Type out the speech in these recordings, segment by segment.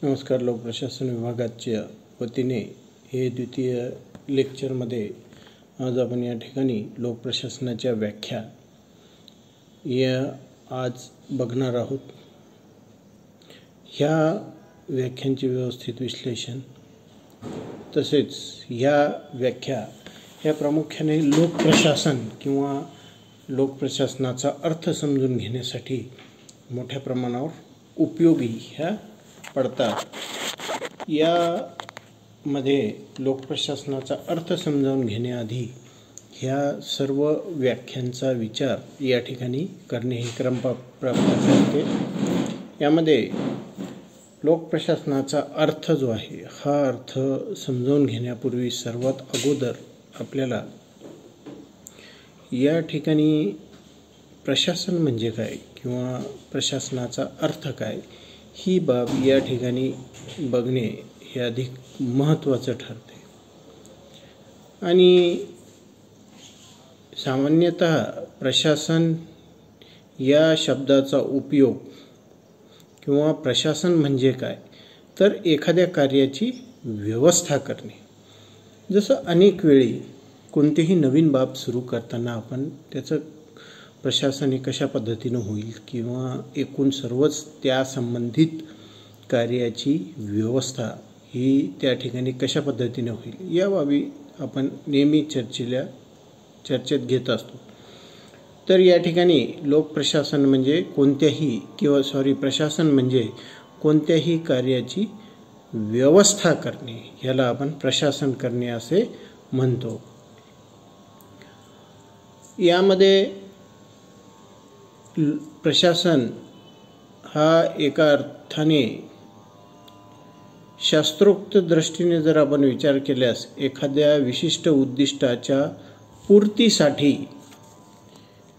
नमस्कार. लोकप्रशासन विभागाच्या वतीने हे द्वितीय लेक्चरमध्ये आज आपण या ठिकाणी लोकप्रशासनाच्या व्याख्या या आज बघणार आहोत. ह्या व्याख्यांचे व्यवस्थित विश्लेषण तसेच ह्या व्याख्या ह्या प्रामुख्याने लोकप्रशासन किंवा लोकप्रशासनाचा अर्थ समजून घेण्यासाठी मोठ्या प्रमाणावर उपयोगी ह्या पडतात. यामध्ये लोकप्रशासनाचा अर्थ समजावून घेण्याआधी ह्या सर्व व्याख्यांचा विचार या ठिकाणी करणे हे क्रमप्राप्त करते. यामध्ये लोकप्रशासनाचा अर्थ जो आहे हा अर्थ समजावून घेण्यापूर्वी सर्वात अगोदर आपल्याला या ठिकाणी प्रशासन म्हणजे काय किंवा प्रशासनाचा अर्थ काय ही बाब या ठिकाणी बघणे हे अधिक महत्त्वाचं ठरते. आणि सामान्यतः प्रशासन या शब्दाचा उपयोग किंवा प्रशासन म्हणजे काय तर एखाद्या कार्याची व्यवस्था करणे. जसं अनेक वेळी कोणतेही नवीन बाब सुरू करताना आपण त्याचं प्रशासन हे कशा पद्धतीनं होईल किंवा एकूण सर्वच त्या संबंधित कार्याची व्यवस्था ही त्या ठिकाणी कशा पद्धतीने होईल या बाबी आपण नेहमी चर्चेत घेत असतो. तर या ठिकाणी लोकप्रशासन म्हणजे प्रशासन म्हणजे कोणत्याही कार्याची व्यवस्था करणे याला आपण प्रशासन करणे असे म्हणतो. यामध्ये प्रशासन हा एका अर्थाने शास्त्रोक्त दृष्टीने जर आपण विचार केल्यास एखाद्या विशिष्ट उद्दिष्टाच्या पूर्तीसाठी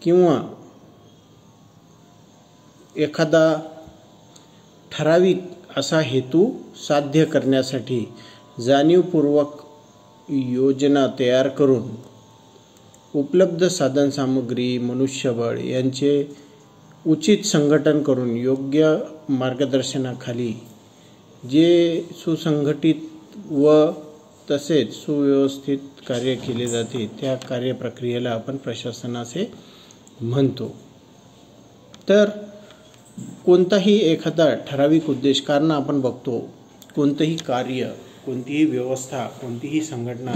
किंवा एखादा ठराविक असा हेतू साध्य करण्यासाठी जाणीवपूर्वक योजना तयार करून उपलब्ध साधनसामुग्री मनुष्यबळ यांचे उचित संघटन करून योग्य मार्गदर्शनाखाली जे सुसंघटित व तसेच सुव्यवस्थित कार्य केले जाते त्या कार्यप्रक्रियेला आपण प्रशासन असे म्हणतो. तर कोणताही एखादा ठराविक उद्देश कारण आपण बघतो कोणतंही कार्य कोणतीही व्यवस्था कोणतीही संघटना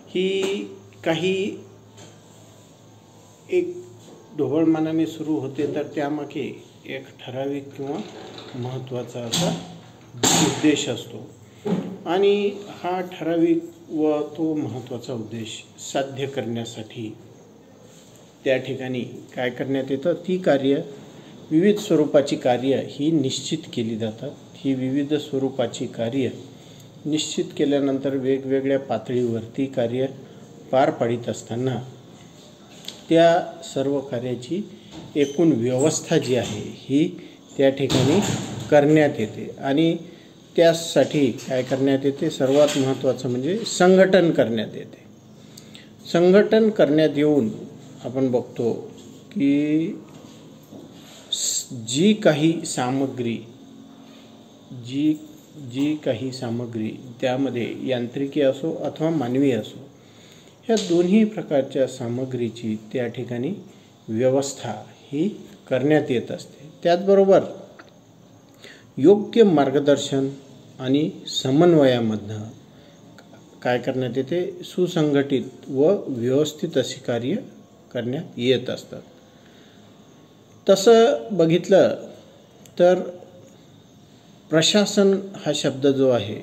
ही काही एक ढोबळमानाने सुरू होते तर त्यामागे एक ठराविक किंवा महत्त्वाचा असा उद्देश असतो आणि हा ठराविक व तो महत्त्वाचा उद्देश साध्य करण्यासाठी त्या ठिकाणी काय करण्यात येतं ती कार्य विविध स्वरूपाची कार्य ही निश्चित केली जातात. ही विविध स्वरूपाची कार्य निश्चित केल्यानंतर वेगवेगळ्या पातळीवरती कार्य पार पाडित असताना त्या सर्व कार्याची एकूण व्यवस्था जी आहे ही त्या ठिकाणी करण्यात येते आणि त्यासाठी काय करण्यात येते सर्वात महत्त्वाचं म्हणजे संघटन करण्यात येते. संघटन करण्यात येऊन आपण बघतो की जी काही सामग्री त्यामध्ये यांत्रिकी असो अथवा मानवी असो ह्या दोन्ही प्रकारच्या सामग्रीची त्या ठिकाणी व्यवस्था ही करण्यात येत असते. त्याचबरोबर योग्य मार्गदर्शन आणि समन्वयामधनं काय करण्यात येते सुसंघटित व व्यवस्थित अशी कार्य करण्यात येत असतात. तसं बघितलं तर प्रशासन हा शब्द जो आहे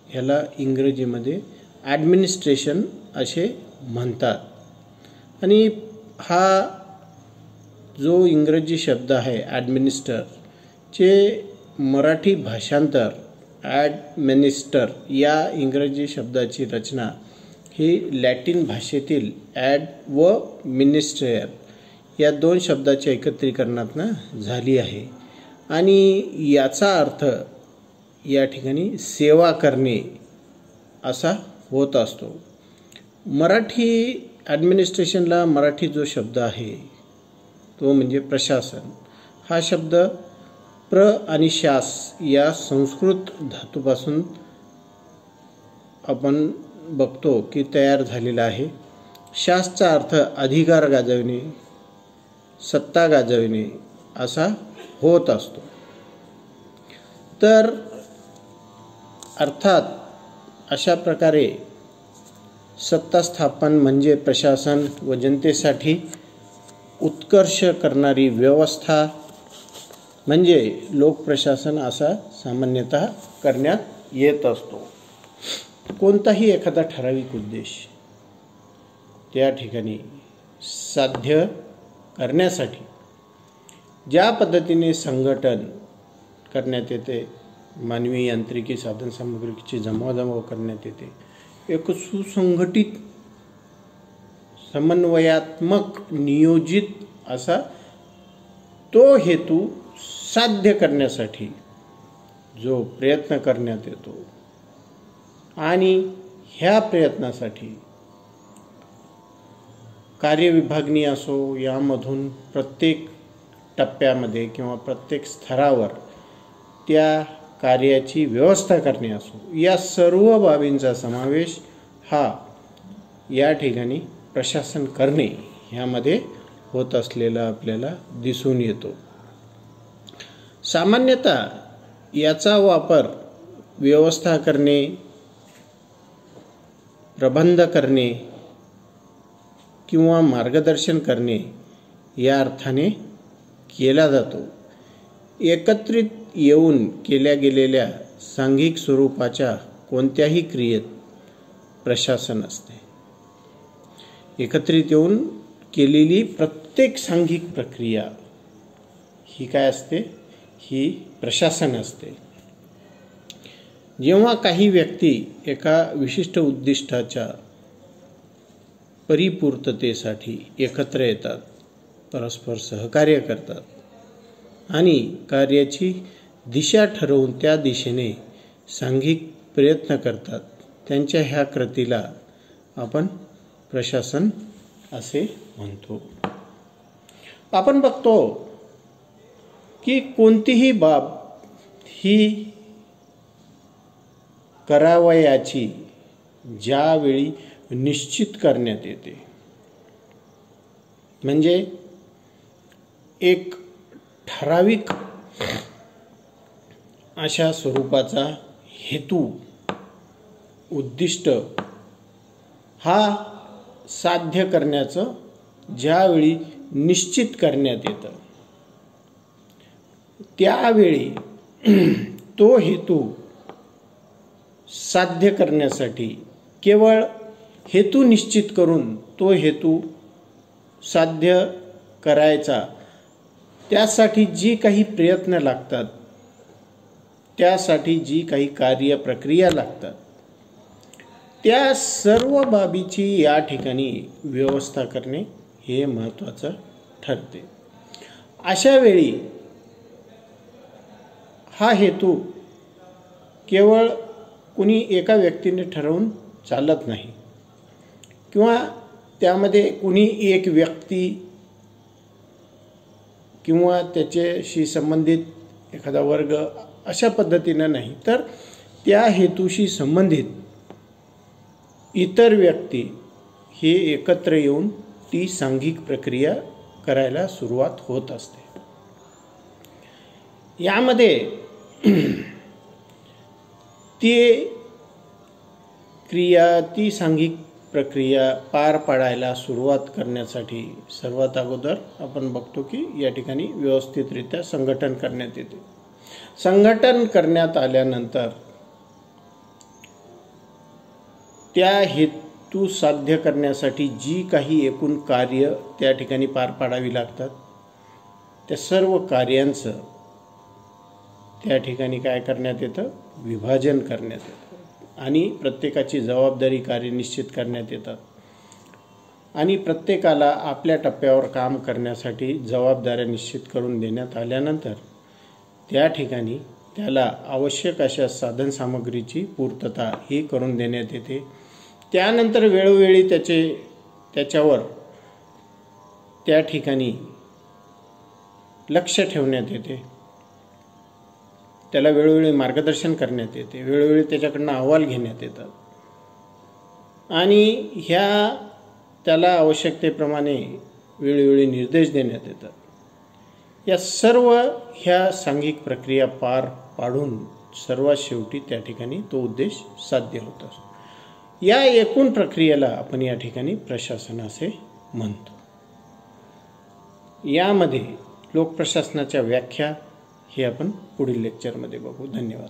ह्याला इंग्रजीमध्ये ॲडमिनिस्ट्रेशन असे म्हणतात आणि हा जो इंग्रजी शब्द आहे ॲडमिनिस्टर चे मराठी भाषांतर ॲडमिनिस्टर या इंग्रजी शब्दाची रचना ही लॅटिन भाषेतील ॲड व मिनिस्टर या दोन शब्दाच्या एकत्रीकरणातून झाली आहे आणि याचा अर्थ या ठिकाणी सेवा करणे असा होत असतो. मराठी ॲडमिनिस्ट्रेशनला मराठी जो शब्द आहे तो म्हणजे प्रशासन. हा शब्द प्र आणि शास या संस्कृत धातूपासून आपण बघतो की तयार झालेला आहे. शासचा अर्थ अधिकार गाजविणे, सत्ता गाजविणे असा होत असतो. तर अर्थात अशा प्रकारे सत्ता स्थापन म्हणजे प्रशासन व जनतेसाठी उत्कर्ष करणारी व्यवस्था म्हणजे लोकप्रशासन असा सामान्यतः करण्यात येत असतो. कोणताही एखादा ठराविक उद्देश त्या ठिकाणी साध्य करण्यासाठी ज्या पद्धतीने संघटन करण्यात येते, मानवी यांत्रिकी साधनसामुग्रीची जमवाजमव करण्यात येते, एक सुसंघटित समन्वयात्मक नियोजित असा तो हेतू साध्य करण्यासाठी जो प्रयत्न करण्यात येतो आणि ह्या प्रयत्नासाठी कार्यविभागणी असो, यामधून प्रत्येक टप्प्यामध्ये किंवा प्रत्येक स्तरावर त्या कार्याची व्यवस्था करणे असो, या सर्व बाबींचा समावेश हा या ठिकाणी प्रशासन करणे ह्यामध्ये होत असलेला आपल्याला दिसून येतो. सामान्यतः याचा वापर व्यवस्था करणे, प्रबंध करणे किंवा मार्गदर्शन करणे या अर्थाने केला जातो. एकत्रित येऊन केल्या गेलेल्या सांघिक स्वरूपाच्या कोणत्याही क्रियेत प्रशासन असते. एकत्रित येऊन केलेली प्रत्येक सांघिक प्रक्रिया ही काय असते? ही प्रशासन असते. जेव्हा काही व्यक्ती एका विशिष्ट उद्दिष्टाच्या परिपूर्ततेसाठी एकत्र येतात, परस्पर सहकार्य करतात आणि कार्याची दिशा ठरवून त्या दिशेने सांघिक प्रयत्न करतात, त्यांच्या ह्या कृतीला आपण प्रशासन असे म्हणतो. आपण बघतो की कोणतीही बाब ही करावयाची ज्यावेळी निश्चित करण्यात येते, म्हणजे एक ठराविक अशा स्वरूपाचा हेतू, उद्दिष्ट हा साध्य करण्याचं ज्यावेळी निश्चित करण्यात येतं, त्यावेळी तो हेतू साध्य करण्यासाठी केवळ हेतू निश्चित करून तो हेतू साध्य करायचा, त्यासाठी जी काही प्रयत्न लागतात, त्यासाठी जी काही कार्य प्रक्रिया लागतात, त्या सर्व बाबीची या ठिकाणी व्यवस्था करणे हे महत्त्वाचं ठरते. अशा वेळी हा हेतू केवळ कुणी एका व्यक्तीने ठरवून चालत नाही किंवा त्यामध्ये कुणी एक व्यक्ती किंवा त्याच्याशी संबंधित एखादा वर्ग अशा पद्धतीनं नाही, तर त्या हेतूशी संबंधित इतर व्यक्ती हे एकत्र येऊन ती सांघिक प्रक्रिया करायला सुरुवात होत असते. यामध्ये ती सांघिक प्रक्रिया पार पाडायला सुरुवात करण्यासाठी सर्वात अगोदर आपण बघतो की या ठिकाणी व्यवस्थितरित्या संघटन करण्यात येते. संघटन करण्यात आल्यानंतर त्या हेतू साध्य करण्यासाठी जी काही एकूण कार्य त्या ठिकाणी पार पाडावी लागतात, त्या सर्व कार्यांचं त्या ठिकाणी काय करण्यात येतं? विभाजन करण्यात येतं आणि प्रत्येकाची जबाबदारी कार्य निश्चित करण्यात येतात आणि प्रत्येकाला आपल्या टप्प्यावर काम करण्यासाठी जबाबदाऱ्या निश्चित करून देण्यात आल्यानंतर त्या ठिकाणी त्याला आवश्यक अशा साधनसामग्रीची पूर्तता ही करून देण्यात येते. त्यानंतर वेळोवेळी त्याच्यावर त्या ठिकाणी लक्ष ठेवण्यात येते त्याला वेळोवेळी मार्गदर्शन करण्यात येते, वेळोवेळी त्याच्याकडनं अहवाल घेण्यात येतात आणि त्याला आवश्यकतेप्रमाणे वेळोवेळी निर्देश देण्यात येतात। या सर्व सांघिक प्रक्रिया पार पाडून सर्वात शेवटी त्या ठिकाणी तो उद्देश साध्य होत असतो। या एकूण प्रक्रियेला आपण या ठिकाणी प्रशासन असे म्हणतो। यामध्ये लोकप्रशासनाच्या व्याख्या हे आपण पुढील लेक्चरमध्ये बघू। धन्यवाद।